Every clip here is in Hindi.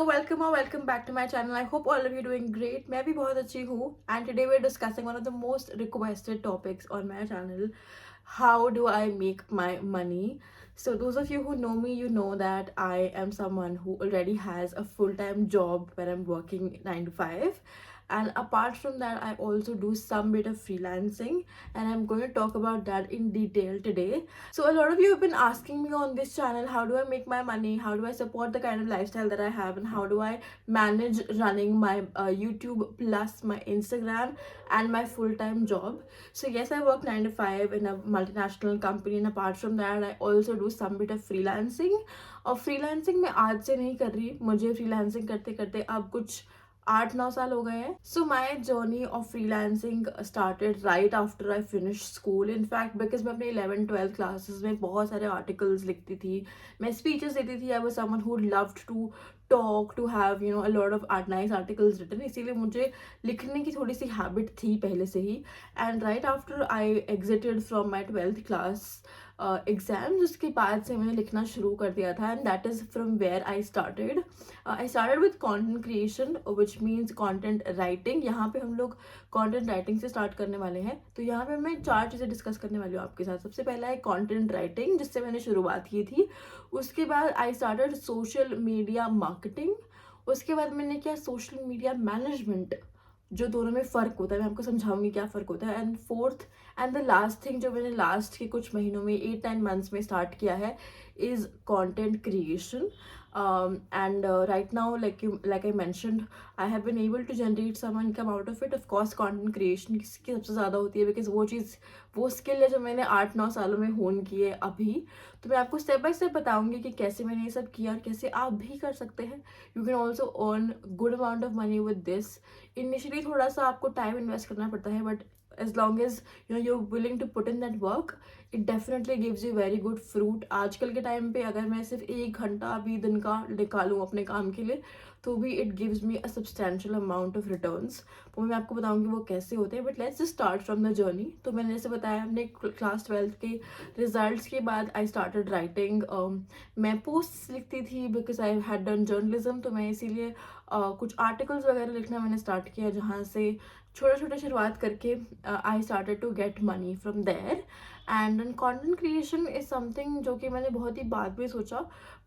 welcome or welcome back to my channel. I hope all of you doing great. मैं भी बहुत अच्छी हूँ and today we're discussing one of the most requested topics on my channel. How do I make my money? So those of you who know me, you know that I am someone who already has a full-time job where I'm working 9 to 5. And apart from that, I also do some bit of freelancing, and I'm going to talk about that in detail today. So a lot of you have been asking me on this channel, how do I make my money, how do I support the kind of lifestyle that I have, and how do I manage running my YouTube plus my Instagram and my full-time job. So yes, I work 9 to 5 in a multinational company, and apart from that I also do some bit of freelancing. और फ्रीलांसिंग मैं आज से नहीं कर रही, मुझे फ्रीलांसिंग करते करते अब कुछ 8-9 साल हो गए हैं. So my journey of freelancing started right after I finish school. In fact because मैं अपने 11th-12th क्लासेस में बहुत सारे आर्टिकल्स लिखती थी, मैं स्पीचेस देती थी. I was someone who loved to talk, to have a lot of nice articles written. इसीलिए मुझे लिखने की थोड़ी सी हैबिट थी पहले से ही. And right after I exited from my 12th class exams, उसके बाद से मैंने लिखना शुरू कर दिया था. And that is from where I started. I started with content creation which means content writing. यहाँ पे हम लोग कंटेंट राइटिंग से स्टार्ट करने वाले हैं. तो यहाँ पे मैं 4 चीज़ें डिस्कस करने वाली हूँ आपके साथ. सबसे पहला है कंटेंट राइटिंग, जिससे मैंने शुरुआत की थी. उसके बाद I started social media marketing. उसके बाद मैंने किया सोशल मीडिया मैनेजमेंट, जो दोनों में फ़र्क होता है, मैं आपको समझाऊंगी क्या फ़र्क होता है. And fourth and the last thing जो मैंने लास्ट के कुछ महीनों में 8-10 मंथ्स में स्टार्ट किया है is content creation. And right now, like I mentioned, I have been able to generate some income out of it. Of course content creation की सबसे ज़्यादा होती है, बिकॉज वो स्किल है जो मैंने 8-9 सालों में होन की है अभी. तो मैं आपको स्टेप बाय स्टेप बताऊंगी कि कैसे मैंने ये सब किया और कैसे आप भी कर सकते हैं. You can also earn good amount of money with this. Initially थोड़ा सा आपको टाइम इन्वेस्ट करना पड़ता है, but as long as you're willing to put in that work, it definitely gives you very good fruit. आजकल के टाइम पे अगर मैं सिर्फ 1 घंटा भी दिन का निकालूँ अपने काम के लिए, तो भी it gives me a substantial amount of returns. तो मैं आपको बताऊंगी वो कैसे होते हैं. But let's start from the journey. तो मैंने जैसे बताया, अपने क्लास 12th के रिजल्ट्स के बाद आई स्टार्टेड राइटिंग. मैं पोस्ट लिखती थी because I had done journalism. तो मैं इसीलिए कुछ आर्टिकल्स वगैरह लिखना मैंने स्टार्ट किया, जहाँ से छोटे छोटे शुरुआत करके I started to get money from there. And content creation is something जो कि मैंने बहुत ही बाद में सोचा,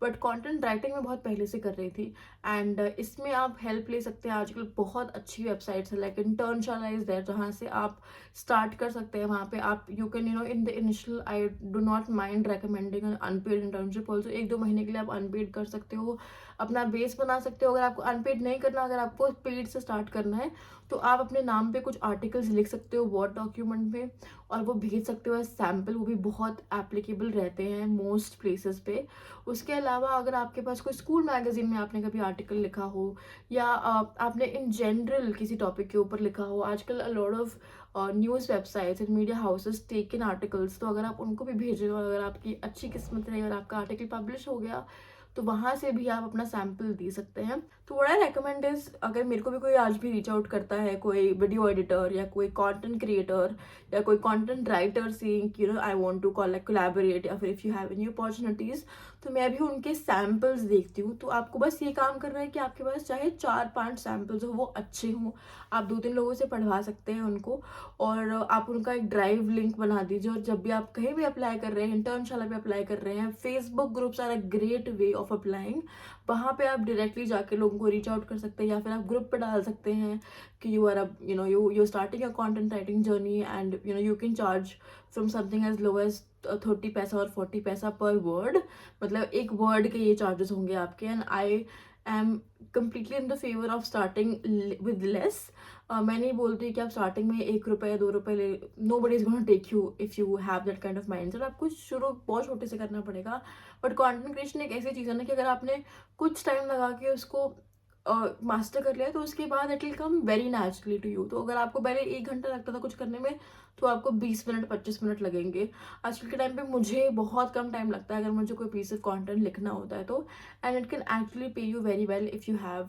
बट कंटेंट राइटिंग मैं बहुत पहले से कर रही थी. एंड इसमें आप हेल्प ले सकते हैं. आजकल बहुत अच्छी वेबसाइट्स है, लाइक इंटर्नशाला इज देयर, जहाँ से आप स्टार्ट कर सकते हैं. वहाँ पे आप you can in the initial, I do not mind recommending unpaid internship also. 1-2 महीने के लिए आप अनपेड कर सकते हो, अपना बेस बना सकते हो. अगर आपको अनपेड नहीं करना, अगर आपको पेड से स्टार्ट करना है, तो आप अपने नाम पे कुछ आर्टिकल्स लिख सकते हो वर्ड डॉक्यूमेंट में, और वो भेज सकते हो एज सैम्पल. वो भी बहुत एप्लीकेबल रहते हैं मोस्ट प्लेसेस पे. उसके अलावा अगर आपके पास कोई स्कूल मैगजीन में आपने कभी आर्टिकल लिखा हो, या आपने इन जनरल किसी टॉपिक के ऊपर लिखा हो, आजकल a lot of news websites and media houses take in articles. तो अगर आप उनको भी भेज रहे हो, अगर आपकी अच्छी किस्मत रही और आपका आर्टिकल पब्लिश हो गया, तो वहाँ से भी आप अपना सैम्पल दे सकते हैं. तो व्हाट आई रेकमेंड इज, अगर मेरे को भी कोई आज भी रीच आउट करता है, कोई वीडियो एडिटर या कोई कंटेंट क्रिएटर या कोई content writer saying I want to collaborate, या फिर if you have any opportunities, तो मैं भी उनके सैम्पल्स देखती हूँ. तो आपको बस ये काम करना है कि आपके पास चाहे 4-5 सैम्पल्स हो, वो अच्छे हों. आप 2-3 लोगों से पढ़वा सकते हैं उनको, और आप उनका एक ड्राइव लिंक बना दीजिए. और जब भी आप कहीं भी अप्लाई कर रहे हैं, इंटर्नशाला पे अप्लाई कर रहे हैं, Facebook groups are a great way of applying. वहाँ पे आप डायरेक्टली जाके लोगों को रीच आउट कर सकते हैं, या फिर आप ग्रुप पे डाल सकते हैं कि you are you starting your content writing journey, and you can charge from something as low as 30 paisa और 40 पैसा पर वर्ड. मतलब एक वर्ड के ये चार्जेस होंगे आपके. And I am completely in the favour of starting with less. मैं नहीं बोलती कि आप स्टार्टिंग में 1 रुपये या 2 रुपये ले. Nobody is gonna take you if you have that kind of mindset. आपको शुरू बहुत छोटे से करना पड़ेगा. बट कंटेंट क्रिएशन एक ऐसी चीज़ है ना कि अगर आपने कुछ टाइम लगा के उसको मास्टर कर लिया, तो उसके बाद it will come very naturally to you. तो अगर आपको पहले 1 घंटा लगता था कुछ करने में, तो आपको 20 मिनट 25 मिनट लगेंगे. आजकल के टाइम पे मुझे बहुत कम टाइम लगता है अगर मुझे कोई पीस ऑफ कंटेंट लिखना होता है तो. एंड इट कैन एक्चुअली पे you very well if you have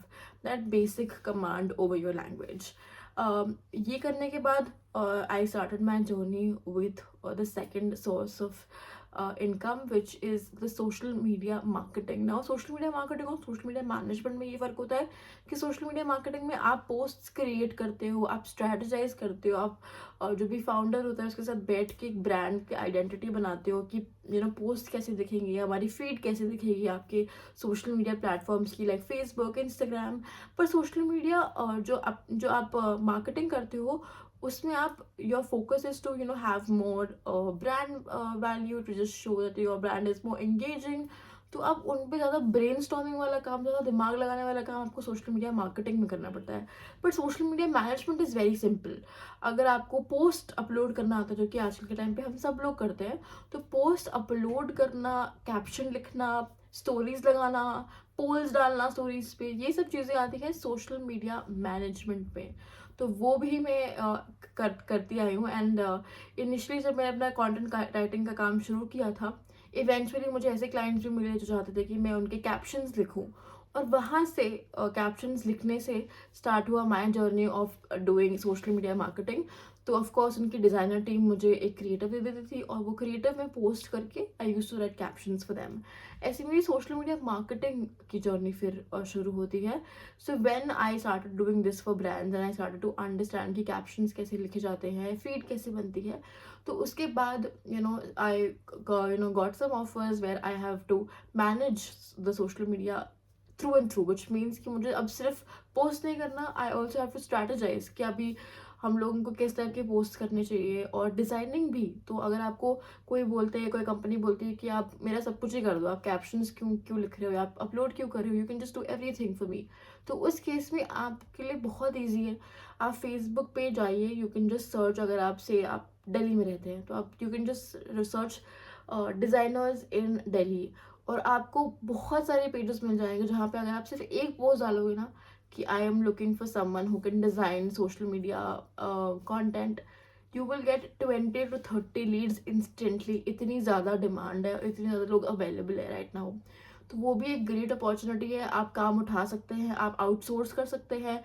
that basic command over your language. ये करने के बाद I started my journey with the second source of income, which is the social media marketing. Now social media marketing और social media management में ये फ़र्क होता है कि social media marketing में आप posts create करते हो, आप strategize करते हो, आप जो भी founder होता है उसके साथ बैठ के एक brand की identity बनाते हो कि post कैसे दिखेंगे, हमारी feed कैसे दिखेगी आपके social media platforms की, like Facebook, Instagram. पर social media जो आप marketing करते हो उसमें आप your focus is to have more brand value, to just show that your brand is more engaging. तो आप उन पे ज़्यादा ब्रेन स्टॉर्मिंग वाला काम, ज़्यादा दिमाग लगाने वाला काम आपको सोशल मीडिया मार्केटिंग में करना पड़ता है. But social media management is very simple. अगर आपको पोस्ट अपलोड करना आता है, जो कि आजकल के टाइम पे हम सब लोग करते हैं, तो पोस्ट अपलोड करना, कैप्शन लिखना, स्टोरीज लगाना, पोल्स डालना स्टोरीज पे, ये सब चीज़ें आती हैं सोशल मीडिया मैनेजमेंट पे. तो वो भी मैं करती आई हूँ. एंड इनिशियली जब मैंने अपना कंटेंट राइटिंग का काम शुरू किया था, इवेंचुअली मुझे ऐसे क्लाइंट्स भी मिले जो चाहते थे कि मैं उनके कैप्शंस लिखूं, और वहाँ से कैप्शंस लिखने से स्टार्ट हुआ my journey of doing social media marketing. तो ऑफ कोर्स उनकी डिज़ाइनर टीम मुझे एक क्रिएटिव दे देती थी, और वो क्रिएटिव में पोस्ट करके I used to write captions for them. ऐसे मेरी सोशल मीडिया मार्केटिंग की जर्नी फिर शुरू होती है. So when I started doing this for brands and I started to understand कि कैप्शंस कैसे लिखे जाते हैं, फीड कैसे बनती है, तो उसके बाद I got some offers where I have to manage the social media through and through, which means कि मुझे अब सिर्फ पोस्ट नहीं करना, I also have to strategise कि अभी हम लोगों को किस टाइप के पोस्ट करने चाहिए, और डिज़ाइनिंग भी. तो अगर आपको कोई बोलते हैं, कोई कंपनी बोलती है कि आप मेरा सब कुछ ही कर दो, आप कैप्शंस क्यों लिख रहे हो, आप अपलोड क्यों कर रहे हो, you can just do everything for me, तो उस केस में आपके लिए बहुत ईजी है. आप फेसबुक पे जाइए, यू कैन जस्ट सर्च, अगर आप दिल्ली में रहते हैं तो आप you can just research designers in Delhi, और आपको बहुत सारे पेजेस मिल जाएंगे जहाँ पे अगर आप सिर्फ एक पोस्ट डालोगे ना कि I am looking for someone who can design social media content, you will get 20 to 30 leads instantly. इतनी ज़्यादा डिमांड है, इतने ज़्यादा लोग अवेलेबल है राइट नाउ. तो वो भी एक ग्रेट अपॉर्चुनिटी है. आप काम उठा सकते हैं, आप आउटसोर्स कर सकते हैं.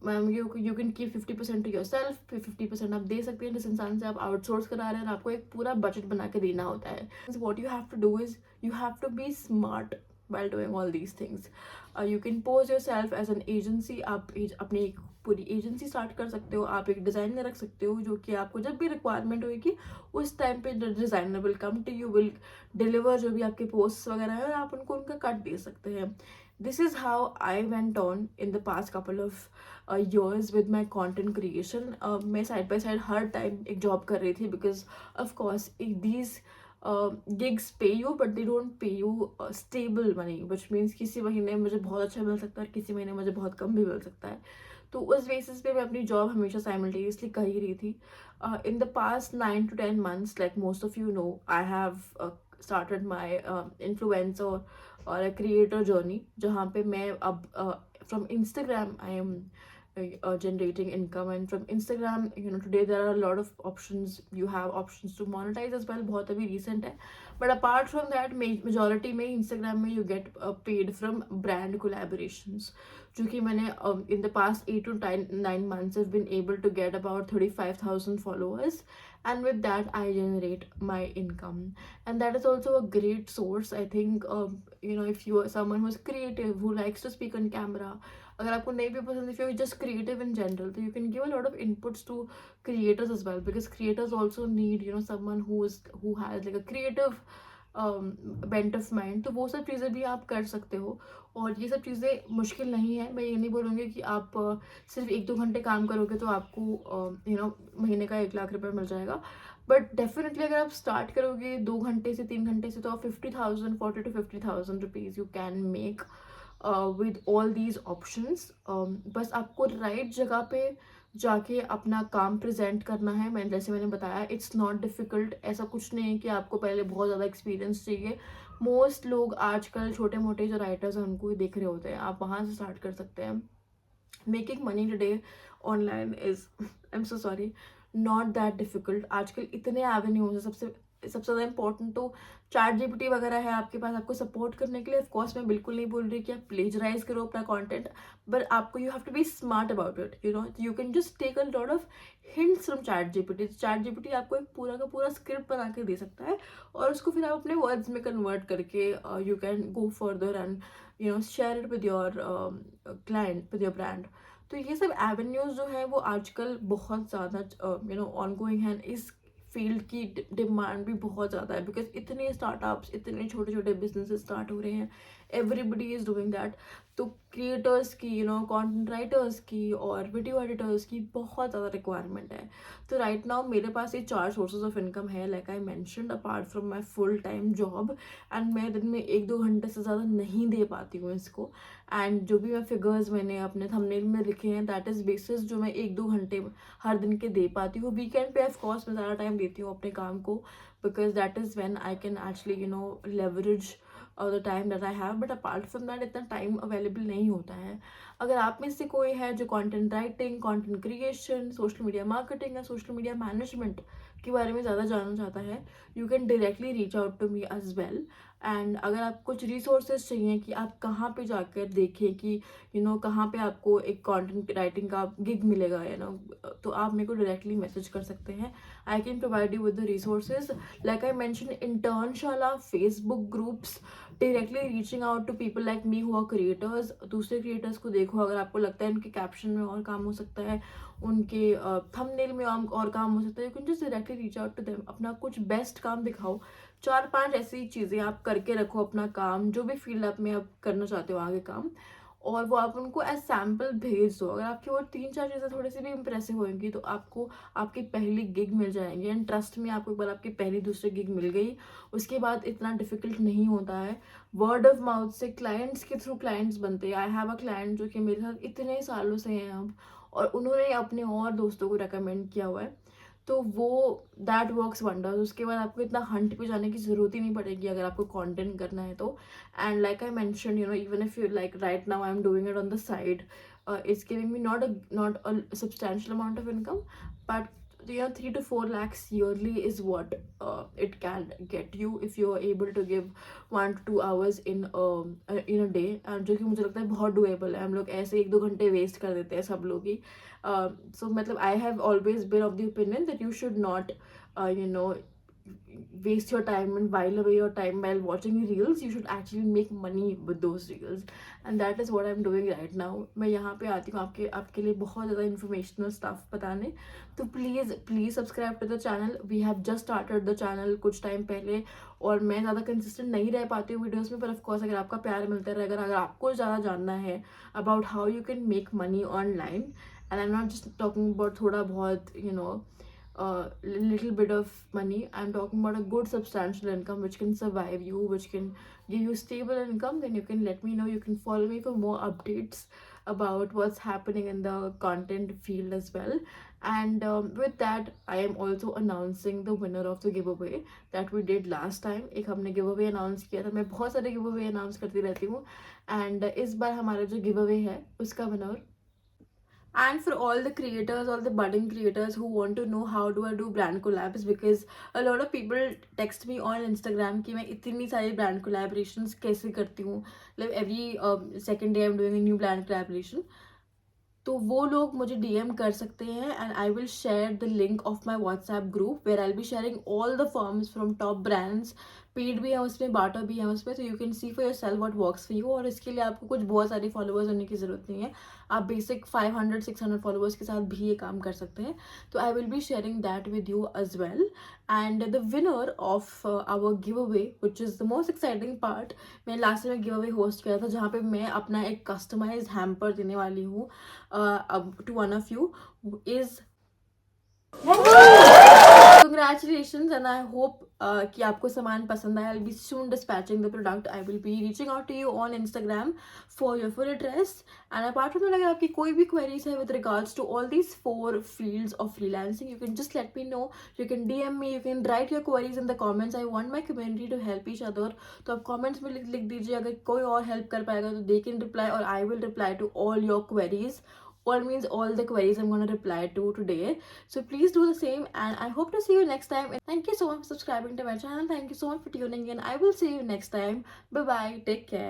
You can keep 50% to yourself, फिर 50% आप दे सकते हैं जिस इंसान से आप आउटसोर्स करा रहे हैं, और आपको एक पूरा बजट बना के देना होता है. What you have to do is you have to be smart while doing all these things. You can pose yourself as an agency. आप अपनी एक पूरी एजेंसी स्टार्ट कर सकते हो, आप एक डिज़ाइनर रख सकते हो जो कि आपको जब भी रिक्वायरमेंट होगी उस टाइम पे designer will come to you, will deliver जो भी आपके पोस्ट वगैरह है, आप उनको उनका कट दे सकते हैं. This is how I went on in the past couple of years with my content creation. मैं side by side her time एक जॉब कर रही थी, because of course these gigs pay you but they don't pay you stable money, which means किसी महीने मुझे बहुत अच्छा मिल सकता है, किसी महीने मुझे बहुत कम भी मिल सकता है. तो उस बेसिस पे मैं अपनी जॉब हमेशा साइमल्टेनियसली कर ही रही थी. In the past 9 to 10 months, like most of you know, I have started my influencer or a creator journey, जहाँ पे मैं अब from Instagram I am generating income, and from Instagram today there are a lot of options. You have options to monetize as well, बहुत अभी recent है. But apart from that, majority में Instagram में you get paid from brand collaborations, जो कि मैंने in the past 8 to 9 months have been able to get about 35,000 followers, and with that I generate my income. And that is also a great source, I think. If you are someone who is creative, who likes to speak on camera, अगर आपको नहीं भी पसंद, if you're just creative in general, तो you can give a lot of inputs to creators as well, because creators also need someone who has like a creative bent of mind. तो वो सब चीज़ें भी आप कर सकते हो, और ये सब चीज़ें मुश्किल नहीं है. मैं ये नहीं बोलूँगी कि आप सिर्फ 1-2 घंटे काम करोगे तो आपको महीने का 1 लाख रुपये मिल जाएगा. बट डेफिनेटली अगर आप स्टार्ट करोगे 2 घंटे से 3 घंटे से, तो आप 40 to 50,000 rupees you can make with all these options. बस आपको राइट जगह पे जाके अपना काम प्रेजेंट करना है. जैसे मैंने बताया, इट्स नॉट डिफ़िकल्ट. ऐसा कुछ नहीं है कि आपको पहले बहुत ज़्यादा एक्सपीरियंस चाहिए. मोस्ट लोग आजकल छोटे मोटे जो राइटर्स हैं उनको ही देख रहे होते हैं, आप वहाँ से स्टार्ट कर सकते हैं. Making money today online is, I am so sorry, not that difficult. आजकल इतने एवेन्यूज हैं. सबसे सबसे ज़्यादा इंपॉर्टेंट तो चैट जीपीटी वगैरह है आपके पास आपको सपोर्ट करने के लिए। ऑफकोर्स मैं बिल्कुल नहीं बोल रही कि आप प्लेजराइज करो अपना कंटेंट, बट आपको you have to be smart about it, you know, you can just take a lot of hints from ChatGPT. ChatGPT आपको एक पूरा का पूरा स्क्रिप्ट बना के दे सकता है और उसको फिर आप अपने वर्ड्स में कन्वर्ट करके you can go further and you know share it with your client, with your brand. तो ये सब एवेन्यूज जो है वो आजकल बहुत ज़्यादा यू नो ऑन गोइंग है। इस फील्ड की डिमांड भी बहुत ज़्यादा है बिकॉज इतने स्टार्टअप्स, इतने छोटे छोटे बिजनेसेस स्टार्ट हो रहे हैं, एवरीबडी इज़ डूइंग दैट। तो क्रिएटर्स की, यू नो, कंटेंट राइटर्स की और वीडियो एडिटर्स की बहुत ज़्यादा रिक्वायरमेंट है। तो राइट नाउ मेरे पास ये 4 सोर्सेज ऑफ इनकम है, like I mentioned, apart from my full time job. And मैं दिन में 1-2 घंटे से ज़्यादा नहीं दे पाती हूँ इसको। एंड जो भी मैं फिगर्स मैंने अपने थंबनेल में लिखे हैं दैट इज़ बेसिस जो मैं 1-2 घंटे हर दिन के दे पाती हूँ। वीकेंड पे ऑफकोर्स मैं ज़्यादा टाइम देती हूँ अपने काम को, because that is when I can actually, you know, leverage the time that I have. But apart from that इतना टाइम अवेलेबल नहीं होता है। अगर आप में से कोई है जो content writing, content creation, social media marketing या सोशल मीडिया मैनेजमेंट के बारे में ज़्यादा जानना चाहता है, you can directly reach out to me as well. And अगर आप कुछ रिसोर्सेज चाहिए कि आप कहाँ पे जाकर देखें कि यू नो कहाँ पे आपको एक कंटेंट राइटिंग का गिग मिलेगा, यू नो, तो आप मेरे को डायरेक्टली मैसेज कर सकते हैं। I can provide you with the resources, like I mention Internshala, Facebook groups, directly reaching out to people like me who are creators. दूसरे क्रिएटर्स को देखो, अगर आपको लगता है उनके कैप्शन में और काम हो सकता है, उनके थंबनेल में और काम हो सकता है, you can just directly reach out to them. अपना कुछ बेस्ट काम दिखाओ, 4-5 ऐसी चीज़ें आप करके रखो अपना काम, जो भी फील्ड आप में आप करना चाहते हो आगे काम, और वो आप उनको एज सैम्पल भेज दो। अगर आपकी वो 3-4 चीज़ें थोड़ी सी भी इंप्रेसिव होंगी तो आपको आपकी पहली गिग मिल जाएंगी। एंड ट्रस्ट में, आपको एक बार आपकी पहली दूसरी गिग मिल गई, उसके बाद इतना डिफिकल्ट नहीं होता है। वर्ड ऑफ माउथ से क्लाइंट्स के थ्रू क्लाइंट्स बनते हैं। आई हैव अ क्लाइंट जो कि मेरे साथ इतने सालों से हैं अब, और उन्होंने अपने और दोस्तों को रेकमेंड किया हुआ है, तो वो दैट वर्क्स वंडर्स। उसके बाद आपको इतना हंट पे जाने की ज़रूरत ही नहीं पड़ेगी अगर आपको कंटेंट करना है तो। And like I mention, you know, even if you like right now I am doing it on the side, it's giving me not a substantial amount of income, but you know 3 to 4 lakhs yearly is what it can get you if you are able to give 1 to 2 hours in a day, and जो कि मुझे लगता है बहुत डुएबल है। हम लोग ऐसे 1-2 घंटे वेस्ट कर देते हैं सब लोग ही। सो मतलब I have always been of the opinion that you should not you know waste your time and while away your time while watching reels. You should actually make money with those reels, and that is what I'm doing right now. मैं यहाँ पे आती हूँ आपके लिए बहुत ज़्यादा informational stuff बताने। तो please subscribe to the channel. We have just started the channel कुछ टाइम पहले, और मैं ज़्यादा कंसिस्टेंट नहीं रह पाती हूँ वीडियोज़ में, पर ऑफकोर्स अगर आपका प्यार मिलता रहेगा, अगर आपको ज़्यादा जानना है about how you can make money online, and I am not just talking about थोड़ा बहुत, you know, little bit of money. I'm talking about a good substantial income which can survive you, which can give you stable income. Then you can let me know. You can follow me for more updates about what's happening in the content field as well. And with that, I am also announcing the winner of the giveaway that we did last time. एक हमने giveaway announce किया था, मैं बहुत सारे giveaway announce करती रहती हूँ, and इस बार हमारा जो giveaway है उसका winner, and for all the creators, all the budding creators who want to know how do I do brand collabs, because a lot of people text me on Instagram कि मैं इतनी सारी brand collaborations कैसे करती हूँ, like every second day I'm doing a new brand collaboration। तो वो लोग मुझे DM कर सकते हैं, and I will share the link of my WhatsApp group where I'll be sharing all the firms from top brands। Paid भी है उसमें, बाटा भी है उसमें, तो you can see for your self what works for you. और इसके लिए आपको कुछ बहुत सारे फॉलोअर्स होने की ज़रूरत नहीं है, आप बेसिक 500-600 फॉलोअर्स के साथ भी ये काम कर सकते हैं। तो I will be sharing that with you as well. And the winner of our give away which is the most exciting part, मैं लास्ट में गिव अवे होस्ट किया था जहाँ पे मैं अपना एक कस्टमाइज हैम्पर देने वाली हूँ अब to one of you, is congratulations, and I hope कि आपको सामान पसंद आया। I'll be soon dispatching the product. I will be reaching out to you on Instagram for your full address. And apart from that, अगर आपकी कोई भी queries है with regards to all these 4 fields of freelancing, you can just let me know. You can DM me, you can write your queries in the comments. I want my community to help each other. तो आप comments में लिख दीजिए, अगर कोई और help कर पाएगा तो they can reply, or I will reply to all your queries all means all the queries I'm going to reply to today. So please do the same, and I hope to see you next time. Thank you so much for subscribing to my channel. Thank you so much for tuning in. I will see you next time. Bye bye. Take care.